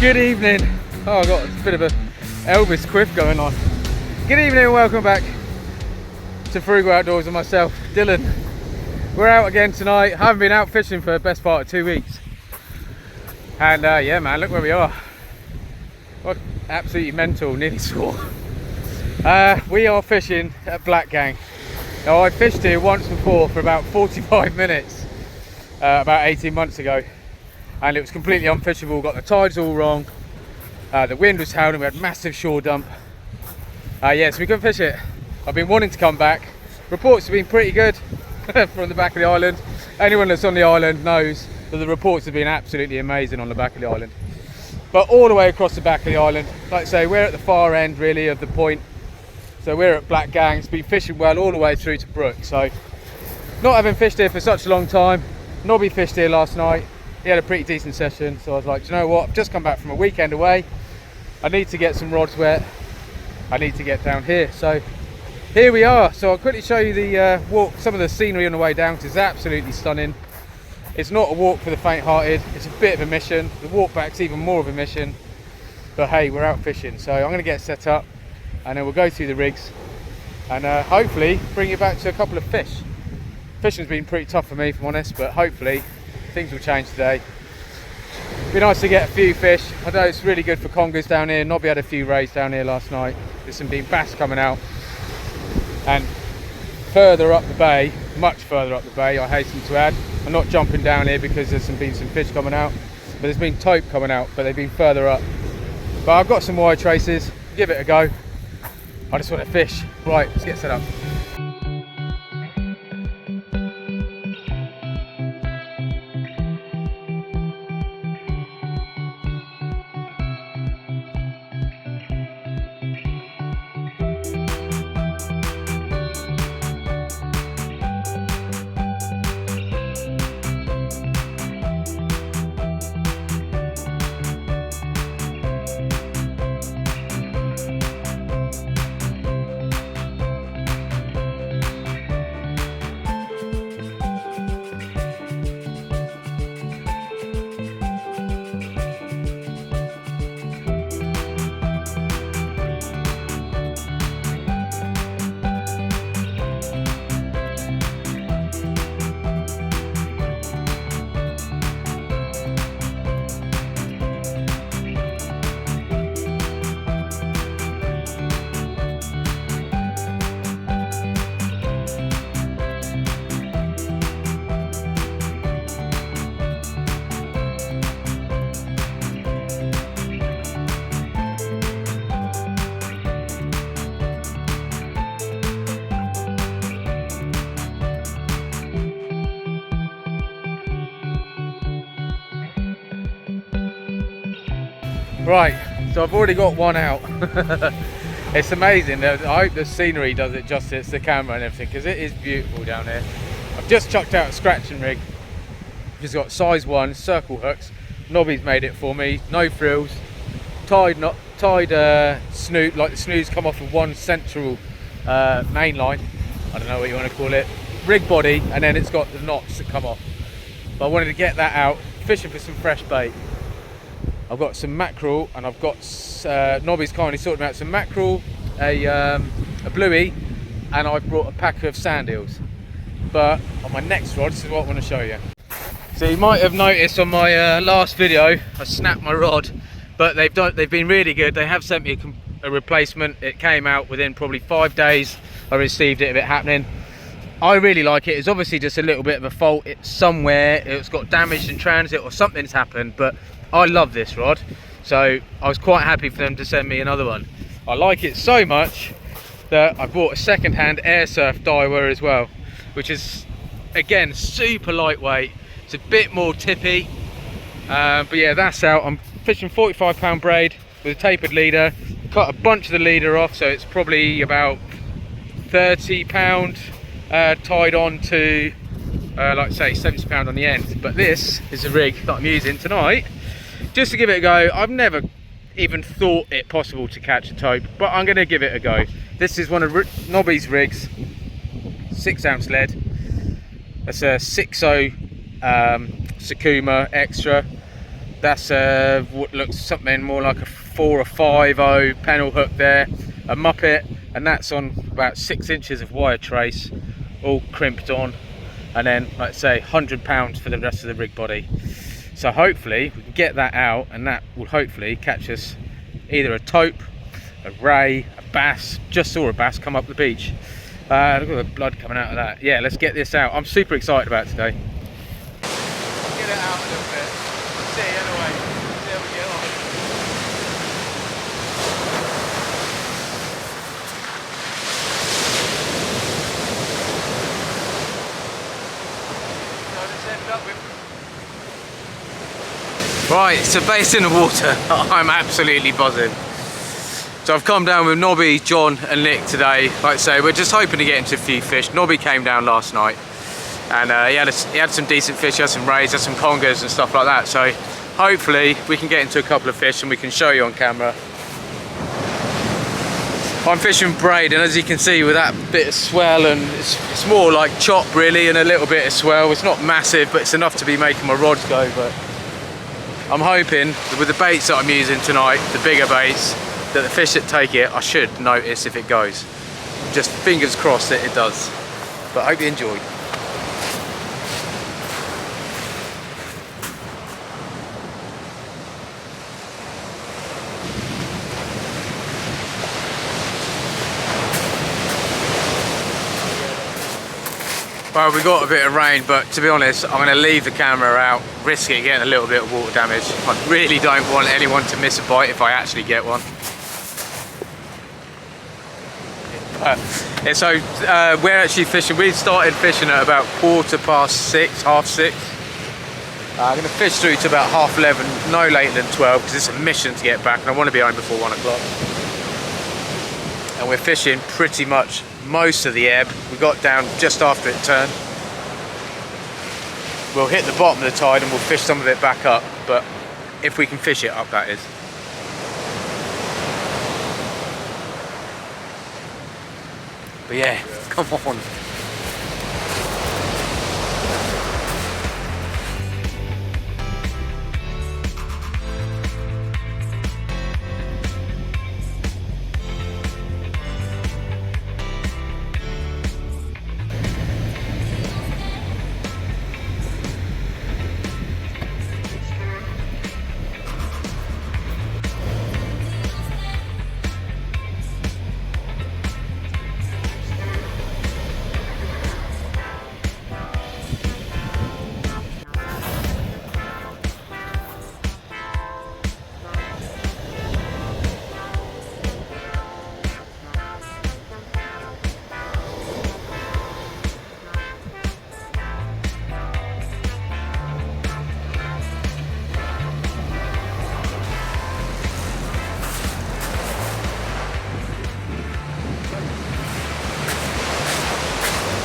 Good evening. Oh, I've got a bit of a Elvis quiff going on. Good evening and welcome back to Frugal Outdoors with myself, Dylan. We're out again tonight. Haven't been out fishing for the best part of 2 weeks. And yeah man, look where we are. What absolutely mental, nearly sore. We are fishing at Blackgang. Now I fished here once before for about 45 minutes about 18 months ago. And it was completely unfishable, got the tides all wrong. The wind was howling, we had massive shore dump. Yeah, so we couldn't fish it. I've been wanting to come back. Reports have been pretty good from the back of the island. Anyone that's on the island knows that the reports have been absolutely amazing on the back of the island. But all the way across the back of the island, like I say, we're at the far end really of the point. So we're at Blackgang. It's been fishing well all the way through to Brook. So not having fished here for such a long time. Nobby fished here last night. He had a pretty decent session, so I was like, do you know what, I've just come back from a weekend away. I need to get some rods wet. I need to get down here. So here we are. So I'll quickly show you the walk, some of the scenery on the way down, because it's absolutely stunning. It's not a walk for the faint-hearted. It's a bit of a mission. The walk back's even more of a mission. But hey, we're out fishing. So I'm going to get set up and then we'll go through the rigs and hopefully bring you back to a couple of fish. Fishing's been pretty tough for me, if I'm honest, but hopefully things will change today. Be nice to get a few fish. I know it's really good for congers down here. Nobby had a few rays down here last night. There's some been bass coming out. And further up the bay, much further up the bay, I hasten to add, I'm not jumping down here because there's been some fish coming out, but there's been tope coming out, but they've been further up. But I've got some wide traces, give it a go. I just want to fish. Right, let's get set up. Right, so I've already got one out. It's amazing. I hope the scenery does it justice, the camera and everything, because it is beautiful down here. I've just chucked out a scratching rig. Just got size 1 circle hooks. Nobby's made it for me, no frills. Tied snoot, like the snooze come off of one central main line. I don't know what you want to call it. Rig body, and then it's got the knots that come off. But I wanted to get that out, fishing for some fresh bait. I've got some mackerel, and I've got Nobby's kindly sorted out some mackerel, a bluey, and I've brought a pack of sand eels. But on my next rod, this is what I want to show you. So you might have noticed on my last video, I snapped my rod, but they've been really good. They have sent me a replacement. It came out within probably 5 days. I received it of it happening. I really like it. It's obviously just a little bit of a fault. It's somewhere. It's got damage in transit or something's happened, but I love this rod, so I was quite happy for them to send me another one. I like it so much that I bought a second-hand air surf Daiwa as well, which is again super lightweight. It's a bit more tippy, but yeah, that's out. I'm fishing 45-pound braid with a tapered leader. Cut a bunch of the leader off, so it's probably about 30-pound tied on to like I say 70-pound on the end. But this is a rig that I'm using tonight just to give it a go. I've never even thought it possible to catch a tope, but I'm going to give it a go. This is one of Nobby's rigs, 6-ounce lead. That's a 6.0 Sakuma extra, That's what looks something more like a 4 or 5.0 panel hook there, a muppet, and that's on about 6 inches of wire trace, all crimped on, and then, like I say, £100 for the rest of the rig body. So hopefully we can get that out, and that will hopefully catch us either a tope, a ray, a bass. Just saw a bass come up the beach. Look at the blood coming out of that. Yeah, let's get this out. I'm super excited about today. Get it out a little bit. See anyway. See how we get on. So let's end up with. Right, so base in the water. I'm absolutely buzzing. So I've come down with Nobby, John and Nick today. Like I say, we're just hoping to get into a few fish. Nobby came down last night and he had some decent fish, he had some rays, had some congers and stuff like that. So hopefully we can get into a couple of fish and we can show you on camera. I'm fishing braid, and as you can see with that bit of swell, and it's more like chop really and a little bit of swell. It's not massive, but it's enough to be making my rods go. But I'm hoping that with the baits that I'm using tonight, the bigger baits, that the fish that take it, I should notice if it goes. Just fingers crossed that it does. But I hope you enjoy. Well, we got a bit of rain, but to be honest, I'm going to leave the camera out, risk it getting a little bit of water damage. I really don't want anyone to miss a bite if I actually get one. So we're actually fishing. We started fishing at about 6:15, half 6. I'm going to fish through to about 11:30, no later than 12, because it's a mission to get back, and I want to be home before 1 o'clock. And we're fishing pretty much most of the ebb. We got down just after it turned. We'll hit the bottom of the tide and we'll fish some of it back up, but if we can fish it up, that is. But yeah, come on.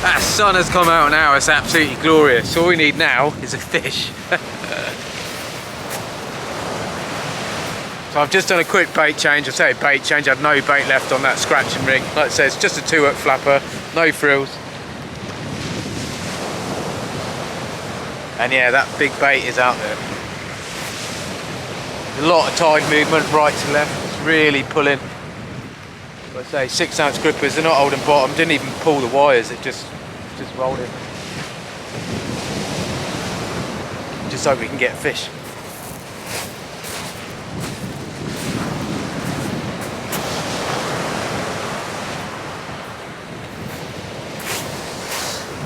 That sun has come out now, it's absolutely glorious. All we need now is a fish. So I've just done a quick bait change. I say bait change, I had no bait left on that scratching rig. Like I said, it's just a 2-hook flapper, no frills. And yeah, that big bait is out there. A lot of tide movement right to left, it's really pulling. Like I say, 6-ounce grippers, they're not holding bottom, didn't even pull the wires, it just rolled in. Just hope we can get a fish.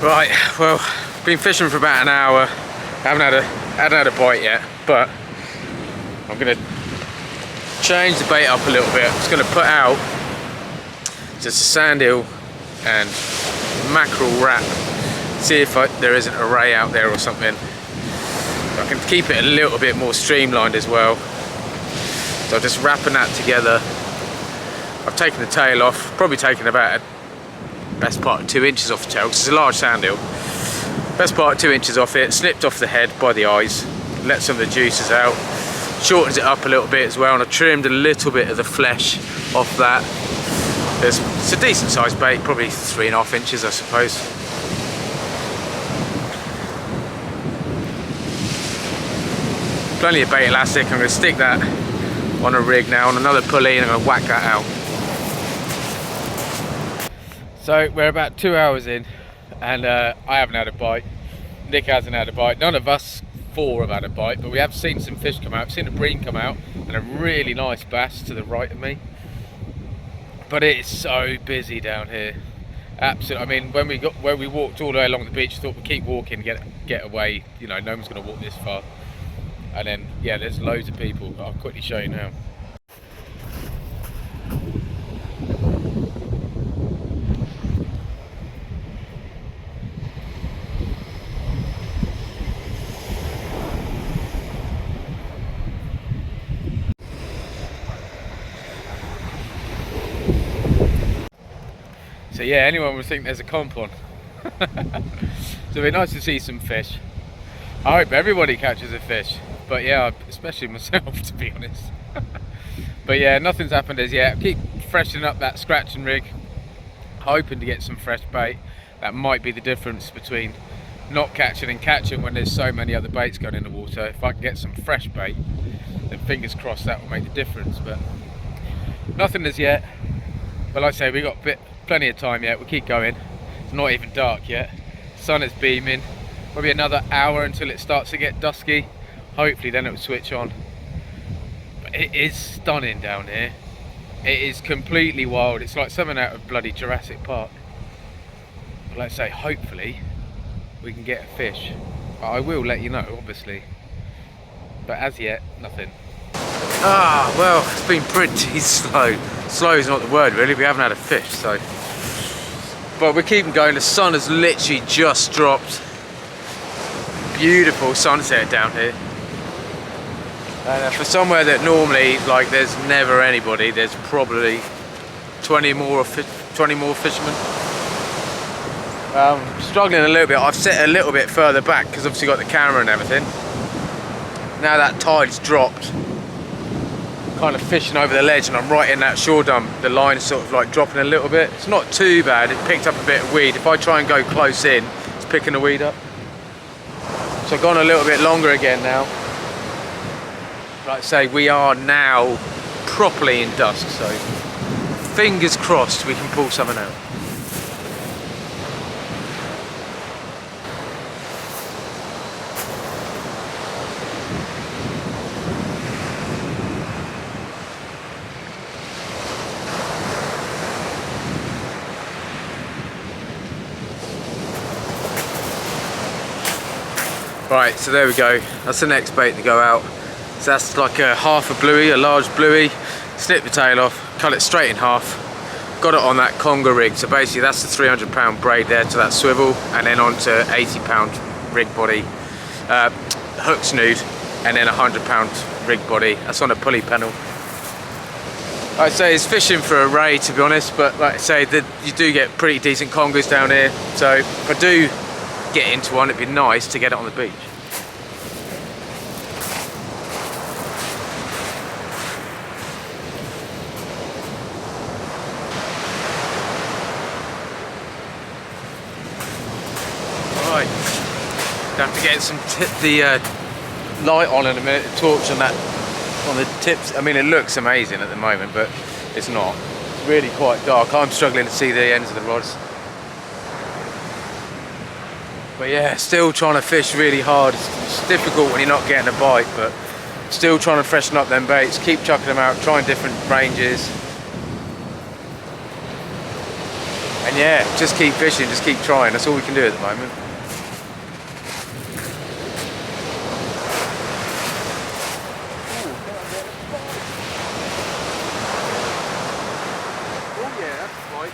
Right, well, been fishing for about an hour. Haven't had a bite yet, but I'm gonna change the bait up a little bit. I'm just gonna put out just a sandhill and mackerel wrap. See if there isn't a ray out there or something. I can keep it a little bit more streamlined as well. So I'm just wrapping that together. I've taken the tail off, probably taken about a best part of 2 inches off the tail, because it's a large sandhill. Best part of 2 inches off it, snipped off the head by the eyes, let some of the juices out, shortens it up a little bit as well, and I trimmed a little bit of the flesh off that. It's a decent sized bait, probably 3.5 inches I suppose. plenty of bait elastic. I'm going to stick that on a rig now on another pulley, and I'm going to whack that out. So we're about 2 hours in, and I haven't had a bite. Nick hasn't had a bite. None of us 4 have had a bite, but we have seen some fish come out. I've seen a bream come out and a really nice bass to the right of me. But it is so busy down here. Absolutely. I mean, when we walked all the way along the beach, thought we'd keep walking, get away. You know, no one's going to walk this far. And then, yeah, there's loads of people. I'll quickly show you now. So yeah, anyone would think there's a comp on. So it'd be nice to see some fish. I hope everybody catches a fish, but yeah, especially myself, to be honest. But yeah, nothing's happened as yet. Keep freshening up that scratching rig, hoping to get some fresh bait. That might be the difference between not catching and catching when there's so many other baits going in the water. If I can get some fresh bait, then fingers crossed that will make the difference. But nothing as yet. But like I say, we got plenty of time yet. We'll keep going. It's not even dark yet. Sun is beaming. Probably another hour until it starts to get dusky. Hopefully then it will switch on. But it is stunning down here. It is completely wild. It's like something out of bloody Jurassic Park. But like I say, hopefully we can get a fish. I will let you know, obviously. But as yet, nothing. Ah, well, it's been pretty slow. Slow is not the word, really. We haven't had a fish, so. But we're keeping going. The sun has literally just dropped. Beautiful sunset down here. And for somewhere that normally, like, there's never anybody, there's probably 20 more fishermen. Struggling a little bit. I've set a little bit further back because obviously got the camera and everything. Now that tide's dropped, kind of fishing over the ledge, and I'm right in that shore dump. The line's sort of like dropping a little bit. It's not too bad. It picked up a bit of weed. If I try and go close in, it's picking the weed up. So I've gone a little bit longer again now. Like I say, we are now properly in dusk, so fingers crossed we can pull something out. Right, so there we go. That's the next bait to go out. So that's like a half a bluey, a large bluey. Snip the tail off, cut it straight in half. Got it on that conger rig. So basically that's the 300-pound braid there to that swivel, and then onto 80-pound rig body, hook snood, and then a 100-pound rig body. That's on a pulley panel. Like I say, it's fishing for a ray, to be honest, but like I say, you do get pretty decent congers down here. So if I do get into one, it'd be nice to get it on the beach. Right, have to get some light on in a minute, the torch on the tips. I mean, it looks amazing at the moment, but it's not. It's really quite dark. I'm struggling to see the ends of the rods. But yeah, still trying to fish really hard. It's difficult when you're not getting a bite, but still trying to freshen up them baits, keep chucking them out, trying different ranges. And yeah, just keep fishing, just keep trying. That's all we can do at the moment. Oh yeah, that's a bite.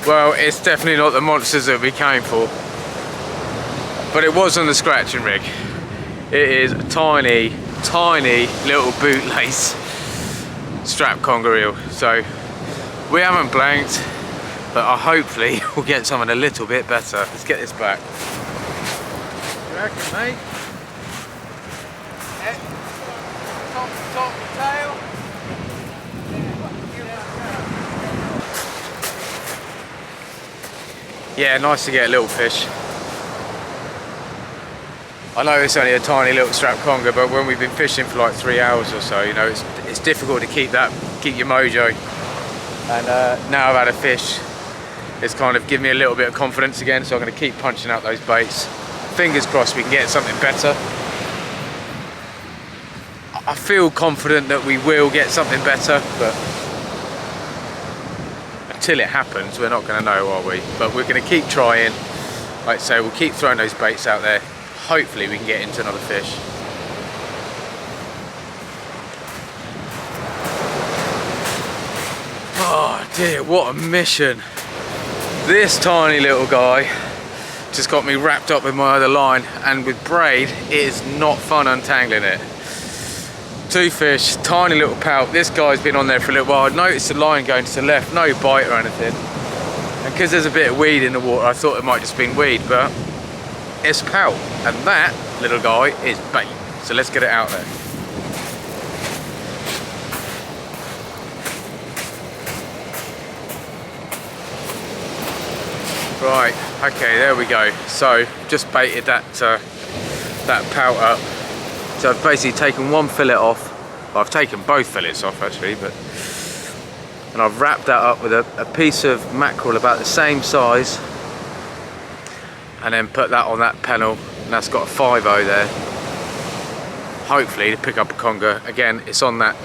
Well, it's definitely not the monsters that we came for, but it was on the scratching rig. It is a tiny little bootlace strap conger eel, so we haven't blanked, but hopefully we'll get something a little bit better. Let's get this back. You reckon, mate? Top the tail. Yeah, nice to get a little fish. I know it's only a tiny little strap conger, but when we've been fishing for like 3 hours or so, you know, it's difficult to keep your mojo. And now I've had a fish, it's kind of given me a little bit of confidence again, so I'm going to keep punching out those baits. Fingers crossed we can get something better. I feel confident that we will get something better, but until it happens, we're not going to know, are we? But we're going to keep trying. Like I say, we'll keep throwing those baits out there. Hopefully we can get into another fish. Oh dear, what a mission. This tiny little guy just got me wrapped up with my other line, and with braid, it is not fun untangling it. 2 fish, tiny little pout. This guy's been on there for a little while. I noticed the line going to the left, no bite or anything. And because there's a bit of weed in the water, I thought it might just been weed, but it's pout, and that little guy is bait. So let's get it out there. Right, okay, there we go. So just baited that pout up. So I've basically taken one fillet off. Well, I've taken both fillets off actually, and I've wrapped that up with a piece of mackerel about the same size, and then put that on that pennel, and that's got a 5/0 there. Hopefully to pick up a conger. Again, it's on that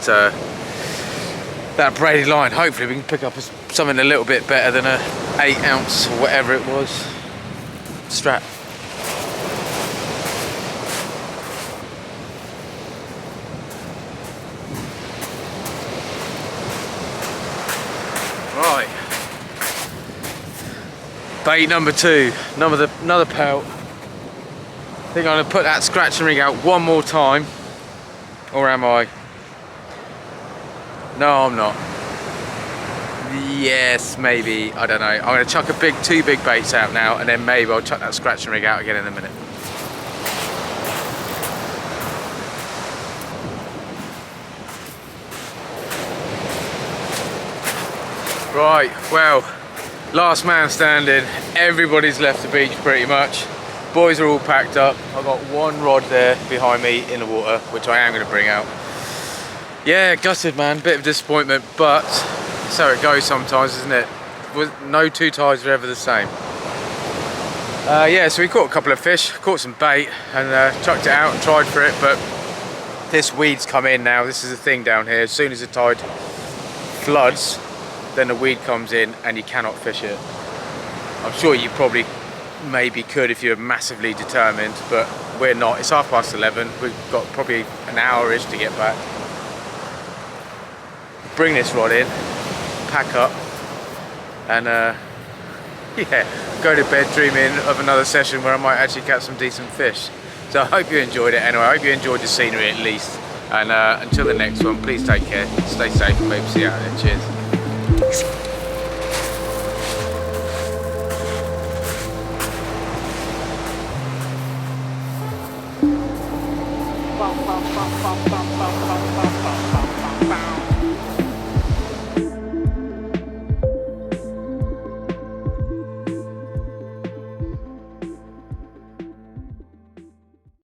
braided line. Hopefully we can pick up something a little bit better than a 8 ounce or whatever it was strap. Right. Bait number 2, another pout. I think I'm going to put that scratching rig out one more time. Or am I? No, I'm not. Yes, maybe. I don't know. I'm going to chuck 2 big baits out now, and then maybe I'll chuck that scratching rig out again in a minute. Right, well, last man standing. Everybody's left the beach pretty much. Boys are all packed up. I've got 1 rod there behind me in the water, which I am going to bring out. Yeah, gutted, man. Bit of disappointment, but that's how it goes sometimes, isn't it? No 2 tides are ever the same. Yeah, so we caught a couple of fish, caught some bait, and chucked it out and tried for it, but this weed's come in now. This is the thing down here. As soon as the tide floods, then the weed comes in and you cannot fish it. I'm sure you probably maybe could if you're massively determined, but we're not. It's 11:30. We've got probably an hour-ish to get back. Bring this rod in, pack up, and yeah, go to bed dreaming of another session where I might actually catch some decent fish. So I hope you enjoyed it anyway. I hope you enjoyed the scenery at least. And until the next one, please take care, stay safe, and maybe see you out there. Cheers. Bow, bow, bow, bow, bow, bow, bow, bow, bow, bow, bow.